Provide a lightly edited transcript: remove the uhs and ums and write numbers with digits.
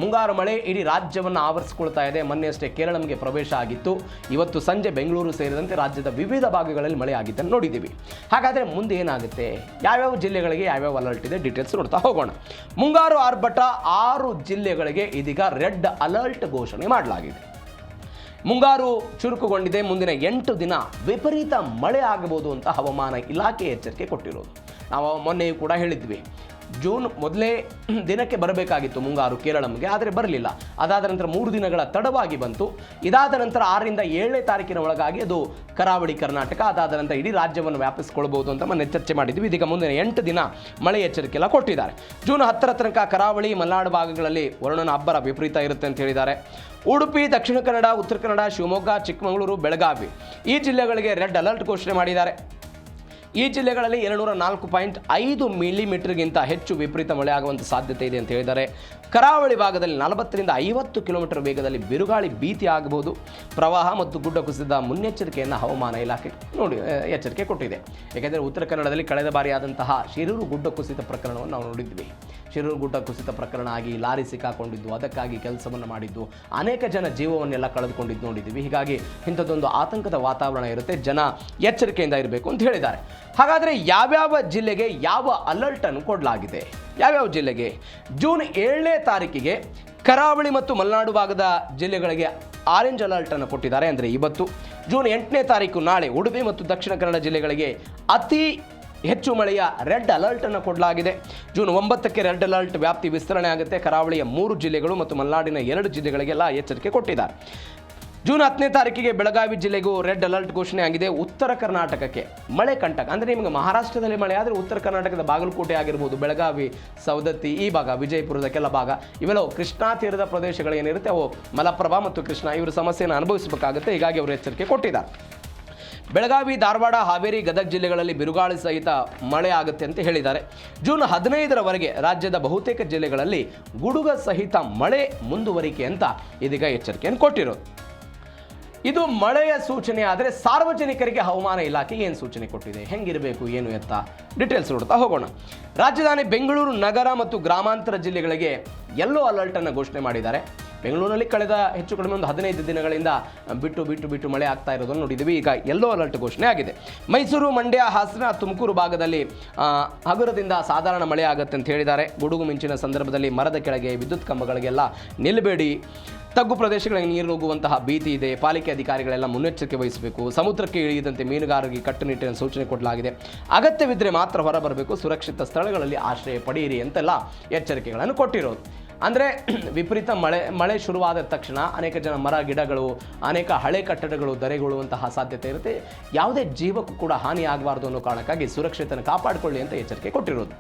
ಮುಂಗಾರು ಮಳೆ ಇಡೀ ರಾಜ್ಯವನ್ನು ಆವರಿಸಿಕೊಳ್ತಾ ಇದೆ. ಮೊನ್ನೆಯಷ್ಟೇ ಕೇರಳಂಗೆ ಪ್ರವೇಶ ಆಗಿತ್ತು. ಇವತ್ತು ಸಂಜೆ ಬೆಂಗಳೂರು ಸೇರಿದಂತೆ ರಾಜ್ಯದ ವಿವಿಧ ಭಾಗಗಳಲ್ಲಿ ಮಳೆ ಆಗಿದ್ದನ್ನು ನೋಡಿದ್ದೀವಿ. ಹಾಗಾದರೆ ಮುಂದೆ ಏನಾಗುತ್ತೆ, ಯಾವ್ಯಾವ ಜಿಲ್ಲೆಗಳಿಗೆ ಯಾವ್ಯಾವ ಅಲರ್ಟ್ ಇದೆ, ಡೀಟೇಲ್ಸ್ ನೋಡ್ತಾ ಹೋಗೋಣ. ಮುಂಗಾರು ಆರ್ಭಟ 6 ಜಿಲ್ಲೆಗಳಿಗೆ ಇದೀಗ ರೆಡ್ ಅಲರ್ಟ್ ಘೋಷಣೆ ಮಾಡಲಾಗಿದೆ. ಮುಂಗಾರು ಚುರುಕುಗೊಂಡಿದೆ. ಮುಂದಿನ 8 ದಿನ ವಿಪರೀತ ಮಳೆ ಆಗಬಹುದು ಅಂತ ಹವಾಮಾನ ಇಲಾಖೆ ಎಚ್ಚರಿಕೆ ಕೊಟ್ಟಿರೋದು. ನಾವು ಮೊನ್ನೆಯೂ ಕೂಡ ಹೇಳಿದ್ವಿ, ಜೂನ್ ಮೊದಲೇ ದಿನಕ್ಕೆ ಬರಬೇಕಾಗಿತ್ತು ಮುಂಗಾರು ಕೇರಳಂಗೆ, ಆದರೆ ಬರಲಿಲ್ಲ. ಅದಾದ ನಂತರ 3 ದಿನಗಳ ತಡವಾಗಿ ಬಂತು. ಇದಾದ ನಂತರ 6ರಿಂದ 7ನೇ ತಾರೀಕಿನ ಒಳಗಾಗಿ ಅದು ಕರಾವಳಿ ಕರ್ನಾಟಕ, ಅದಾದ ನಂತರ ಇಡೀ ರಾಜ್ಯವನ್ನು ವ್ಯಾಪಿಸಿಕೊಳ್ಬಹುದು ಅಂತ ಮೊನ್ನೆ ಚರ್ಚೆ ಮಾಡಿದ್ವಿ. ಇದೀಗ ಮುಂದಿನ 8 ದಿನ ಮಳೆ ಎಚ್ಚರಿಕೆ ಎಲ್ಲ ಕೊಟ್ಟಿದ್ದಾರೆ. ಜೂನ್ 10ರ ತನಕ ಕರಾವಳಿ ಮಲೆನಾಡು ಭಾಗಗಳಲ್ಲಿ ವರುಣನ ಅಬ್ಬರ ವಿಪರೀತ ಇರುತ್ತೆ ಅಂತ ಹೇಳಿದ್ದಾರೆ. ಉಡುಪಿ, ದಕ್ಷಿಣ ಕನ್ನಡ, ಉತ್ತರ ಕನ್ನಡ, ಶಿವಮೊಗ್ಗ, ಚಿಕ್ಕಮಗಳೂರು, ಬೆಳಗಾವಿ ಈ ಜಿಲ್ಲೆಗಳಿಗೆ ರೆಡ್ ಅಲರ್ಟ್ ಘೋಷಣೆ ಮಾಡಿದ್ದಾರೆ. ಈ ಜಿಲ್ಲೆಗಳಲ್ಲಿ 204.5 ಮಿಲಿಮೀಟರ್ಗಿಂತ ಹೆಚ್ಚು ವಿಪರೀತ ಮಳೆ ಆಗುವಂಥ ಸಾಧ್ಯತೆ ಇದೆ ಅಂತ ಹೇಳಿದ್ದಾರೆ. ಕರಾವಳಿ ಭಾಗದಲ್ಲಿ 40ರಿಂದ 50 ಕಿಲೋಮೀಟರ್ ವೇಗದಲ್ಲಿ ಬಿರುಗಾಳಿ ಭೀತಿ ಆಗಬಹುದು. ಪ್ರವಾಹ ಮತ್ತು ಗುಡ್ಡ ಕುಸಿದ ಮುನ್ನೆಚ್ಚರಿಕೆಯನ್ನು ಹವಾಮಾನ ಇಲಾಖೆ ಎಚ್ಚರಿಕೆ ಕೊಟ್ಟಿದೆ. ಏಕೆಂದರೆ ಉತ್ತರ ಕನ್ನಡದಲ್ಲಿ ಕಳೆದ ಬಾರಿ ಆದಂತಹ ಶಿರೂರು ಗುಡ್ಡ ಕುಸಿತ ಪ್ರಕರಣವನ್ನು ನಾವು ನೋಡಿದ್ವಿ. ಶಿರೂರು ಗುಡ್ಡ ಕುಸಿತ ಪ್ರಕರಣ ಆಗಿ ಲಾರಿ ಸಿಕ್ಕಾಕೊಂಡಿದ್ದು, ಅದಕ್ಕಾಗಿ ಕೆಲಸವನ್ನು ಮಾಡಿದ್ದು, ಅನೇಕ ಜನ ಜೀವವನ್ನೆಲ್ಲ ಕಳೆದುಕೊಂಡಿದ್ದು ನೋಡಿದ್ದೀವಿ. ಹೀಗಾಗಿ ಇಂಥದ್ದೊಂದು ಆತಂಕದ ವಾತಾವರಣ ಇರುತ್ತೆ. ಜನ ಎಚ್ಚರಿಕೆಯಿಂದ ಇರಬೇಕು ಅಂತ ಹೇಳಿದ್ದಾರೆ. ಹಾಗಾದರೆ ಯಾವ್ಯಾವ ಜಿಲ್ಲೆಗೆ ಯಾವ ಅಲರ್ಟ್ ಅನ್ನು ಕೊಡಲಾಗಿದೆ? ಯಾವ್ಯಾವ ಜಿಲ್ಲೆಗೆ? ಜೂನ್ 7ನೇ ತಾರೀಕಿಗೆ ಕರಾವಳಿ ಮತ್ತು ಮಲೆನಾಡು ಭಾಗದ ಜಿಲ್ಲೆಗಳಿಗೆ ಆರೆಂಜ್ ಅಲರ್ಟ್ ಅನ್ನು ಕೊಟ್ಟಿದ್ದಾರೆ. ಅಂದರೆ ಇವತ್ತು. ಜೂನ್ 8ನೇ ತಾರೀಕು ನಾಳೆ ಉಡುಪಿ ಮತ್ತು ದಕ್ಷಿಣ ಕನ್ನಡ ಜಿಲ್ಲೆಗಳಿಗೆ ಅತಿ ಹೆಚ್ಚು ಮಳೆಯ ರೆಡ್ ಅಲರ್ಟ್ ಅನ್ನು ಕೊಡಲಾಗಿದೆ. ಜೂನ್ 9ಕ್ಕೆ ರೆಡ್ ಅಲರ್ಟ್ ವ್ಯಾಪ್ತಿ ವಿಸ್ತರಣೆ ಆಗುತ್ತೆ. ಕರಾವಳಿಯ 3 ಜಿಲ್ಲೆಗಳು ಮತ್ತು ಮಲೆನಾಡಿನ 2 ಜಿಲ್ಲೆಗಳಿಗೆಲ್ಲ ಎಚ್ಚರಿಕೆ ಕೊಟ್ಟಿದ್ದಾರೆ. ಜೂನ್ 10ನೇ ತಾರೀಕಿಗೆ ಬೆಳಗಾವಿ ಜಿಲ್ಲೆಗೂ ರೆಡ್ ಅಲರ್ಟ್ ಘೋಷಣೆ ಆಗಿದೆ. ಉತ್ತರ ಕರ್ನಾಟಕಕ್ಕೆ ಮಳೆ ಕಂಟಕ, ಅಂದರೆ ನಿಮಗೆ ಮಹಾರಾಷ್ಟ್ರದಲ್ಲಿ ಮಳೆ ಆದರೆ ಉತ್ತರ ಕರ್ನಾಟಕದ ಬಾಗಲಕೋಟೆ ಆಗಿರ್ಬೋದು, ಬೆಳಗಾವಿ, ಸವದತ್ತಿ ಈ ಭಾಗ, ವಿಜಯಪುರದ ಕೆಲ ಭಾಗ, ಇವೆಲ್ಲವೂ ಕೃಷ್ಣಾ ತೀರದ ಪ್ರದೇಶಗಳು ಏನಿರುತ್ತೆ ಅವು ಮಲಪ್ರಭಾ ಮತ್ತು ಕೃಷ್ಣ ಇವರ ಸಮಸ್ಯೆಯನ್ನು ಅನುಭವಿಸಬೇಕಾಗುತ್ತೆ. ಹೀಗಾಗಿ ಅವರು ಎಚ್ಚರಿಕೆ ಕೊಟ್ಟಿದ್ದಾರೆ. ಬೆಳಗಾವಿ, ಧಾರವಾಡ, ಹಾವೇರಿ, ಗದಗ ಜಿಲ್ಲೆಗಳಲ್ಲಿ ಬಿರುಗಾಳಿ ಸಹಿತ ಮಳೆ ಆಗುತ್ತೆ ಅಂತ ಹೇಳಿದ್ದಾರೆ. ಜೂನ್ 15ರವರೆಗೆ ರಾಜ್ಯದ ಬಹುತೇಕ ಜಿಲ್ಲೆಗಳಲ್ಲಿ ಗುಡುಗ ಸಹಿತ ಮಳೆ ಮುಂದುವರಿಕೆ ಅಂತ ಇದೀಗ ಎಚ್ಚರಿಕೆಯನ್ನು ಕೊಟ್ಟಿರೋದು. ಇದು ಮಳೆಯ ಸೂಚನೆ. ಆದರೆ ಸಾರ್ವಜನಿಕರಿಗೆ ಹವಾಮಾನ ಇಲಾಖೆ ಏನು ಸೂಚನೆ ಕೊಟ್ಟಿದೆ, ಹೆಂಗಿರಬೇಕು ಏನು ಎತ್ತ ಡೀಟೇಲ್ಸ್ ನೋಡ್ತಾ ಹೋಗೋಣ. ರಾಜಧಾನಿ ಬೆಂಗಳೂರು ನಗರ ಮತ್ತು ಗ್ರಾಮಾಂತರ ಜಿಲ್ಲೆಗಳಿಗೆ ಯೆಲ್ಲೋ ಅಲರ್ಟ್ ಅನ್ನು ಘೋಷಣೆ ಮಾಡಿದ್ದಾರೆ. ಬೆಂಗಳೂರಿನಲ್ಲಿ ಕಳೆದ ಹೆಚ್ಚು ಕಡಿಮೆ ಒಂದು 15 ದಿನಗಳಿಂದ ಬಿಟ್ಟು ಮಳೆ ಆಗ್ತಾ ಇರೋದನ್ನು ನೋಡಿದ್ದೀವಿ. ಈಗ ಯೆಲ್ಲೋ ಅಲರ್ಟ್ ಘೋಷಣೆ ಆಗಿದೆ. ಮೈಸೂರು, ಮಂಡ್ಯ, ಹಾಸನ, ತುಮಕೂರು ಭಾಗದಲ್ಲಿ ಹಗುರದಿಂದ ಸಾಧಾರಣ ಮಳೆ ಆಗುತ್ತೆ ಅಂತ ಹೇಳಿದ್ದಾರೆ. ಗುಡುಗು ಮಿಂಚಿನ ಸಂದರ್ಭದಲ್ಲಿ ಮರದ ಕೆಳಗೆ, ವಿದ್ಯುತ್ ಕಂಬಗಳಿಗೆಲ್ಲ ನಿಲ್ಲಬೇಡಿ. ತಗ್ಗು ಪ್ರದೇಶಗಳಿಗೆ ನೀರು ನುಗ್ಗುವಂತಹ ಭೀತಿ ಇದೆ. ಪಾಲಿಕೆ ಅಧಿಕಾರಿಗಳೆಲ್ಲ ಮುನ್ನೆಚ್ಚರಿಕೆ ವಹಿಸಬೇಕು. ಸಮುದ್ರಕ್ಕೆ ಇಳಿಯದಂತೆ ಮೀನುಗಾರರಿಗೆ ಕಟ್ಟುನಿಟ್ಟಿನ ಸೂಚನೆ ಕೊಡಲಾಗಿದೆ. ಅಗತ್ಯವಿದ್ದರೆ ಮಾತ್ರ ಹೊರಬರಬೇಕು. ಸುರಕ್ಷಿತ ಸ್ಥಳಗಳಲ್ಲಿ ಆಶ್ರಯ ಪಡೆಯಿರಿ ಅಂತೆಲ್ಲ ಎಚ್ಚರಿಕೆಗಳನ್ನು ಕೊಟ್ಟಿರೋದು. ಅಂದರೆ ವಿಪರೀತ ಮಳೆ ಶುರುವಾದ ತಕ್ಷಣ ಅನೇಕ ಜನ ಮರ ಗಿಡಗಳು, ಅನೇಕ ಹಳೆ ಕಟ್ಟಡಗಳು ಧರೆಗೊಳ್ಳುವಂತಹ ಸಾಧ್ಯತೆ ಇರುತ್ತೆ. ಯಾವುದೇ ಜೀವಕ್ಕೂ ಕೂಡ ಹಾನಿ ಆಗಬಾರ್ದು ಅನ್ನೋ ಕಾರಣಕ್ಕಾಗಿ ಸುರಕ್ಷತೆಯನ್ನು ಕಾಪಾಡಿಕೊಳ್ಳಿ ಅಂತ ಎಚ್ಚರಿಕೆ ಕೊಟ್ಟಿರೋದು.